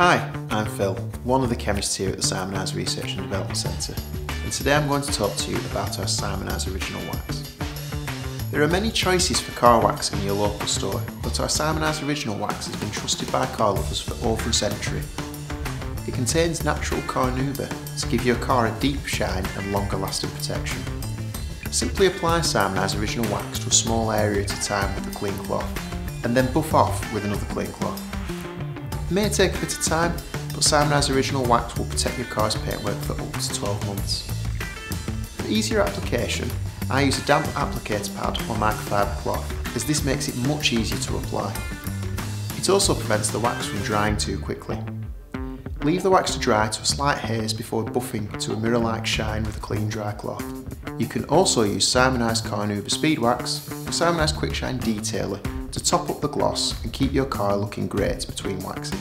Hi, I'm Phil, one of the chemists here at the Simoniz Research and Development Centre, and today I'm going to talk to you about our Simoniz Original Wax. There are many choices for car wax in your local store, but our Simoniz Original Wax has been trusted by car lovers for over a century. It contains natural Carnauba to give your car a deep shine and longer lasting protection. Simply apply Simoniz Original Wax to a small area at a time with a clean cloth, and then buff off with another clean cloth. It may take a bit of time, but Simoniz Original Wax will protect your car's paintwork for up to 12 months. For easier application, I use a damp applicator pad or microfiber cloth, as this makes it much easier to apply. It also prevents the wax from drying too quickly. Leave the wax to dry to a slight haze before buffing to a mirror-like shine with a clean dry cloth. You can also use Simoniz Carnauba Speed Wax or Simoniz Quick Shine Detailer to top up the gloss and keep your car looking great between waxing.